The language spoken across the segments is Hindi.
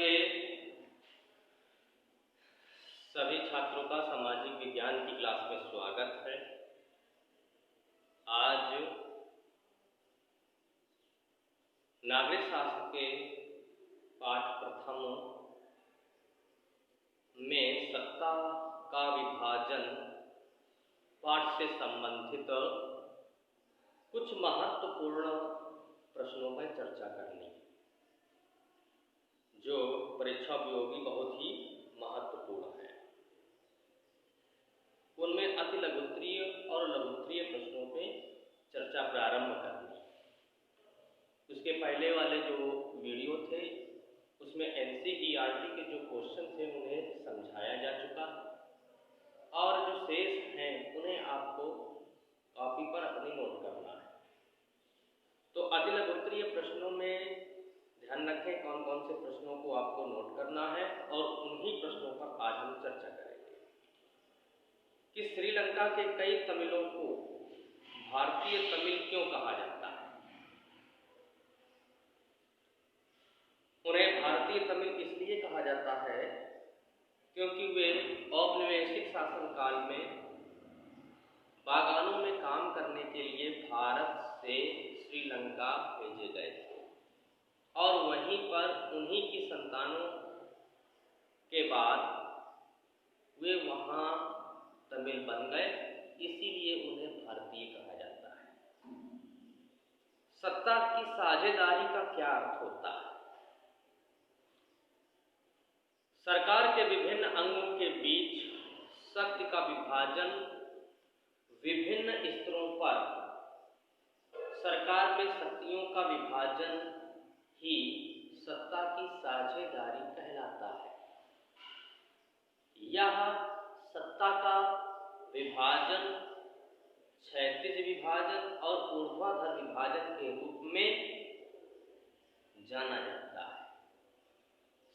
के सभी छात्रों का सामाजिक विज्ञान की क्लास में स्वागत है। आज नागरिक शास्त्र के पाठ प्रथम में सत्ता का विभाजन पाठ से संबंधित कुछ महत्वपूर्ण प्रश्नों पर चर्चा करनी है, जो परीक्षा उपयोगी बहुत ही महत्वपूर्ण है। उनमें अति लघुत्तरीय और लघुत्तरीय प्रश्नों पे चर्चा प्रारंभ करनी है। उसके पहले वाले जो वीडियो थे उसमें NCERT के जो क्वेश्चन थे उन्हें समझाया जा चुका है और जो शेष हैं उन्हें आपको कॉपी पर अपनी नोट करना है। तो अति लघुत्तरीय प्रश्नों में ध्यान रखें कौन कौन से प्रश्नों को आपको नोट करना है और उन्हीं प्रश्नों पर आज हम चर्चा करेंगे कि श्रीलंका के कई तमिलों को भारतीय तमिल क्यों कहा जाता है। उन्हें भारतीय तमिल इसलिए कहा जाता है क्योंकि वे औपनिवेशिक शासनकाल में बागानों में काम करने के लिए भारत से श्रीलंका भेजे गए थे और वहीं पर उन्हीं की संतानों के बाद वे वहाँ तमिल बन गए, इसीलिए उन्हें भारतीय कहा जाता है। सत्ता की साझेदारी का क्या अर्थ होता है? सरकार के विभिन्न अंगों के बीच शक्ति का विभाजन विभिन्न स्तरों पर सरकार में शक्तियों का विभाजन ही सत्ता की साझेदारी कहलाता है। यह सत्ता का विभाजन क्षैतिज विभाजन और ऊर्ध्वाधर विभाजन के रूप में जाना जाता है।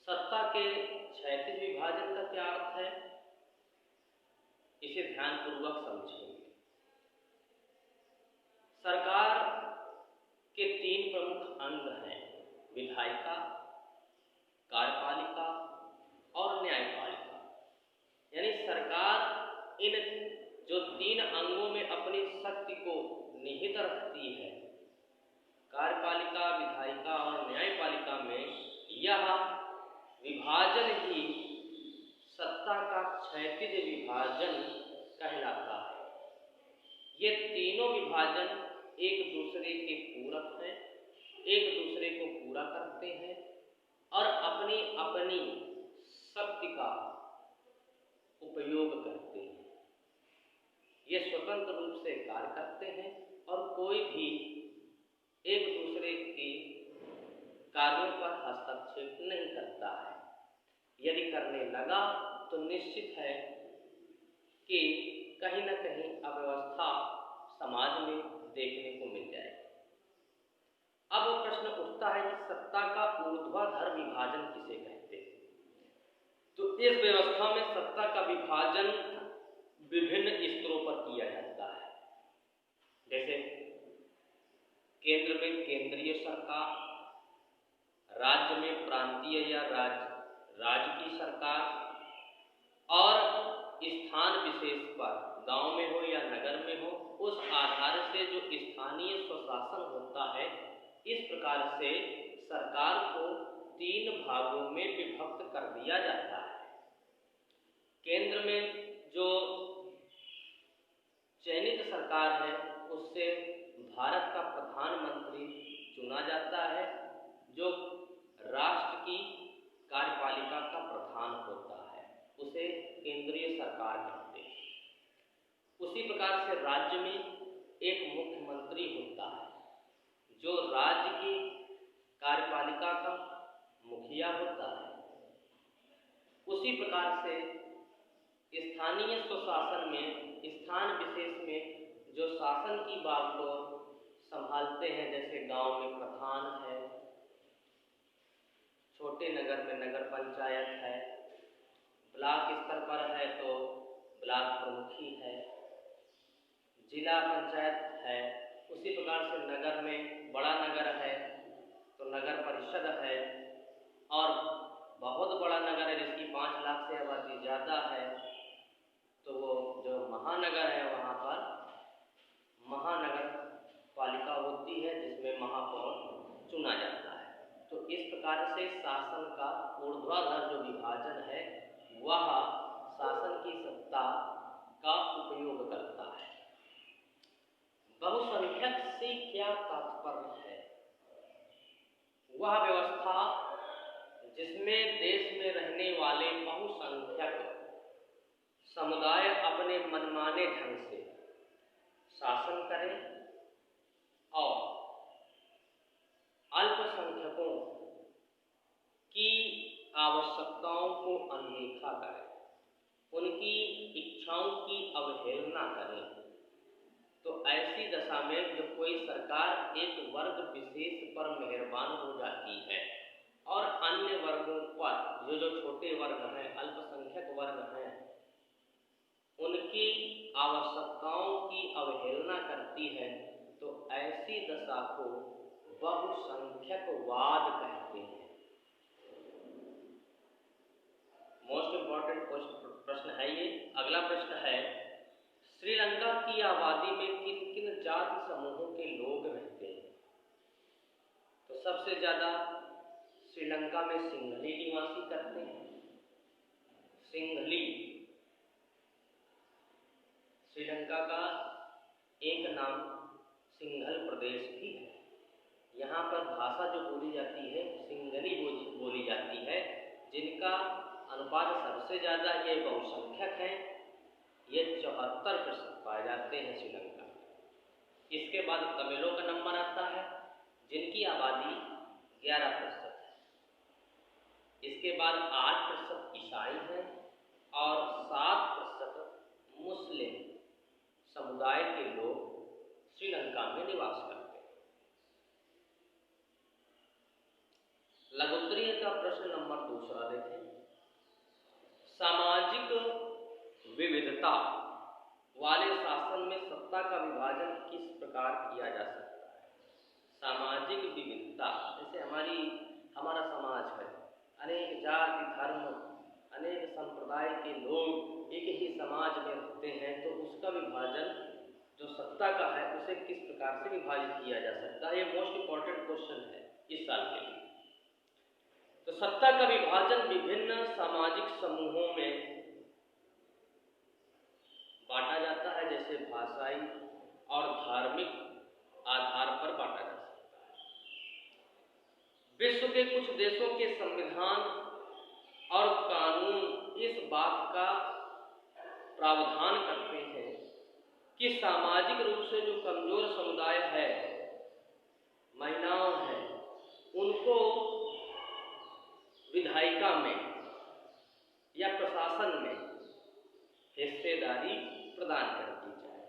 सत्ता के क्षैतिज विभाजन का क्या अर्थ है, इसे ध्यानपूर्वक समझेंगे। सरकार के 3 प्रमुख अंग हैं, विधायिका, कार्यपालिका और न्यायपालिका। यानी सरकार इन जो 3 अंगों में अपनी शक्ति को निहित रखती है, कार्यपालिका, विधायिका और न्यायपालिका में, यह विभाजन ही सत्ता का क्षैतिज विभाजन कहलाता है। ये तीनों विभाजन एक दूसरे के पूरक हैं, एक दूसरे को पूरा करते हैं और अपनी अपनी शक्ति का उपयोग करते हैं। ये स्वतंत्र रूप से कार्य करते हैं और कोई भी एक दूसरे के कार्यों पर हस्तक्षेप नहीं करता है। यदि करने लगा तो निश्चित है कि कहीं न कहीं अव्यवस्था समाज में देखने को मिल जाएगी। अब प्रश्न उठता है कि सत्ता का ऊर्ध्वाधर विभाजन किसे कहते हैं? तो इस व्यवस्था में सत्ता का विभाजन विभिन्न स्तरों पर किया जाता है। जैसे केंद्र में केंद्रीय सरकार, राज्य में प्रांतीय या राज्य की सरकार और स्थान विशेष पर, गांव में हो या नगर में हो, उस आधार से जो स्थानीय स्वशासन होता है, इस प्रकार से सरकार को 3 भागों में विभक्त कर दिया जाता है। केंद्र में जो चयनित सरकार है उससे भारत का प्रधानमंत्री चुना जाता है, जो राष्ट्र की कार्यपालिका का प्रधान होता है, उसे केंद्रीय सरकार कहते हैं। उसी प्रकार से राज्य में एक मुख्यमंत्री होता है, जो राज्य की कार्यपालिका का मुखिया होता है। उसी प्रकार से स्थानीय स्वशासन में स्थान विशेष में जो शासन की बात को संभालते हैं, जैसे गांव में प्रधान है, छोटे नगर में नगर पंचायत है, ब्लॉक स्तर पर है तो ब्लॉक प्रमुखी है, जिला पंचायत है। उसी प्रकार से नगर में बड़ा नगर है तो नगर परिषद है और प्रकार से शासन का ऊर्ध्वाधर जो विभाजन है वह शासन की सत्ता का उपयोग करता है। बहुसंख्यक से क्या तात्पर्य है? वह व्यवस्था जिसमें देश में रहने वाले बहुसंख्यक समुदाय अपने मनमाने ढंग से शासन करें और अल्पसंख्यकों की आवश्यकताओं को अनदेखा करें, उनकी इच्छाओं की अवहेलना करें, तो ऐसी दशा में जब कोई सरकार एक वर्ग विशेष पर मेहरबान हो जाती है और अन्य वर्गों पर जो छोटे वर्ग हैं, अल्पसंख्यक वर्ग हैं, उनकी आवश्यकताओं की अवहेलना करती है, तो ऐसी दशा को बहुसंख्यकवाद कहते हैं। मोस्ट इंपॉर्टेंट प्रश्न है ये। अगला प्रश्न है, श्रीलंका की आबादी में किन किन जाति समूहों के लोग रहते हैं? तो सबसे ज्यादा श्रीलंका में सिंहली निवासी करते हैं। सिंहली श्रीलंका का एक नाम सिंघल प्रदेश भी है। यहाँ पर भाषा जो बोली जाती है सिंहली बोली जाती है, जिनका अनुपात सबसे ज़्यादा ये बहुसंख्यक हैं। ये 74% पाए जाते हैं श्रीलंका। इसके बाद तमिलों का नंबर आता है, जिनकी आबादी 11% है। इसके बाद 8% ईसाई हैं और 7% मुस्लिम समुदाय के लोग श्रीलंका में निवास करते हैं। लघुत्तरीय का प्रश्न नंबर 2 देखें। सामाजिक विविधता वाले शासन में सत्ता का विभाजन किस प्रकार किया जा सकता है? सामाजिक विविधता, जैसे हमारा समाज है, अनेक जाति धर्म अनेक संप्रदाय के लोग एक ही समाज में रहते हैं, तो उसका विभाजन जो सत्ता का है उसे किस प्रकार से विभाजित किया जा सकता है? ये मोस्ट इंपॉर्टेंट क्वेश्चन है इस साल के लिए। तो सत्ता का विभाजन विभिन्न सामाजिक समूहों में बांटा जाता है, जैसे भाषाई और धार्मिक आधार पर बांटा जा सकता है। विश्व के कुछ देशों के संविधान और कानून इस बात का प्रावधान करते हैं कि सामाजिक रूप से जो कमजोर समुदाय है, महिलाओं हैं, उनको विधायिका में या प्रशासन में हिस्सेदारी प्रदान कर दी जाए,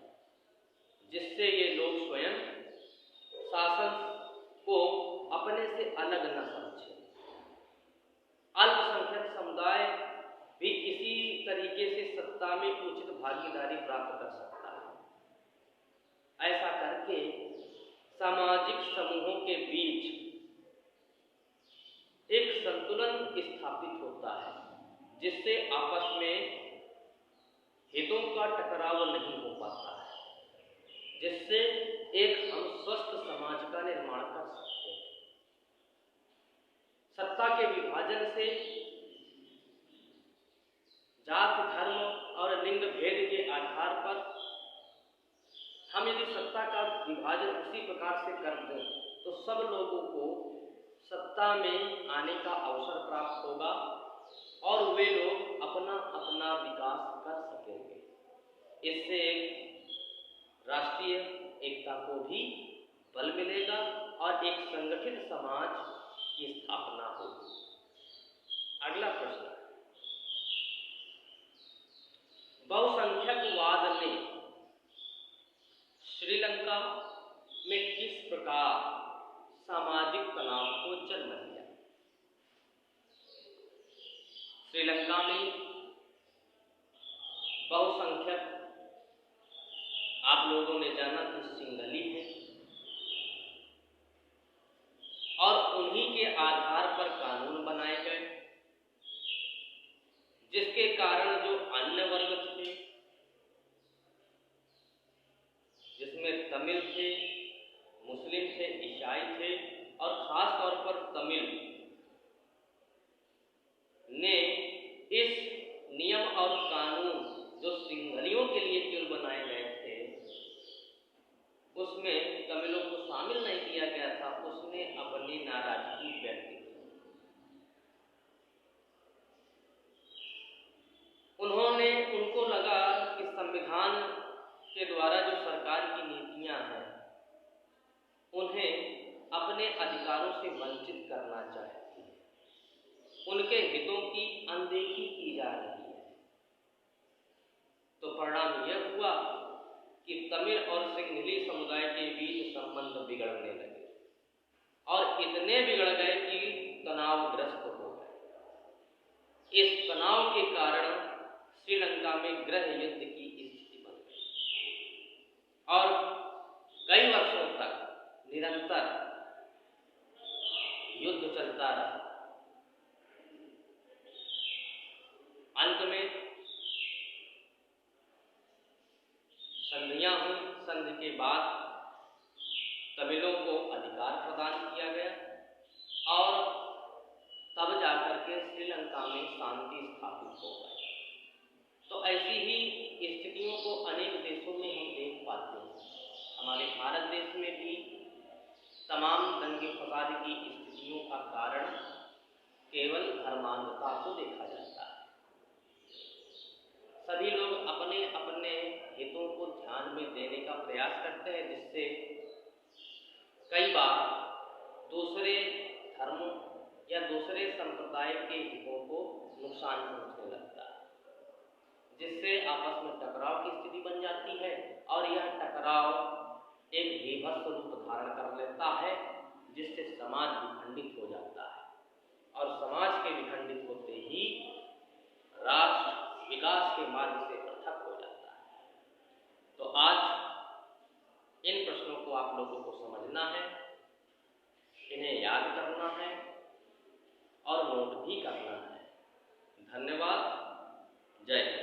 जिससे ये लोग स्वयं शासन को अपने से अलग न समझें। अल्पसंख्यक समुदाय भी इसी तरीके से सत्ता में उचित भागीदारी प्राप्त कर सकता है। ऐसा करके सामाजिक समूहों के बीच एक संतुलन स्थापित होता है, जिससे आपस में हितों का टकराव नहीं हो पाता है, जिससे एक हम स्वस्थ समाज का निर्माण कर सकते हैं। सत्ता के विभाजन से जाति धर्म और लिंग भेद के आधार पर हम यदि सत्ता का विभाजन उसी प्रकार से कर दें, तो सब लोगों को सत्ता में आने का अवसर प्राप्त होगा और वे लोग अपना अपना विकास कर सकेंगे। इससे राष्ट्रीय एकता को भी बल मिलेगा और एक संगठित समाज की स्थापना होगी। अगला प्रश्न, बहुसंख्यकवाद ने श्रीलंका में किस प्रकार सामाजिक तनाव को जन्म दिया? श्रीलंका में बहुसंख्यक आप लोगों ने जाना कि सिंघली है और उन्हीं के आधार पर कानून बनाए गए, जिसके कारण जो अन्य वर्ग थे, जिसमें तमिल थे, मुस्लिम थे, ईसाई थे और खास तौर पर तमिल, अधिकारों से वंचित करना चाहती है, उनके हितों की अनदेखी की जा रही है। तो परिणाम यह हुआ कि तमिल और सिंहली समुदाय के बीच संबंध बिगड़ने लगे और इतने बिगड़ गए कि तनावग्रस्त हो गए। इस तनाव के कारण श्रीलंका में गृह युद्ध की स्थिति बन गई और कई वर्षों तक निरंतर युद्ध चलता रहा। अंत में संधियां हुई। संधि के बाद तमिलों को अधिकार प्रदान किया गया और तब जाकर के श्रीलंका में शांति स्थापित हो गई। तो ऐसी ही स्थितियों को अनेक देशों में हम देख पाते हैं। हमारे भारत देश में भी तमाम दंगे फसाद की स्थितियों का कारण केवल धर्मांधता को देखा जाता है। सभी लोग अपने अपने हितों को ध्यान में देने का प्रयास करते हैं, जिससे कई बार दूसरे धर्म या दूसरे संप्रदाय के हितों को नुकसान पहुंचने लगता है, जिससे आपस में टकराव की स्थिति बन जाती है और यह टकराव एक भीभत्स रूप धारण कर लेता है, जिससे समाज विखंडित हो जाता है और समाज के विखंडित होते ही राष्ट्र विकास के मार्ग से पृथक हो जाता है। तो आज इन प्रश्नों को आप लोगों को समझना है, इन्हें याद करना है और नोट भी करना है। धन्यवाद। जय हिंद।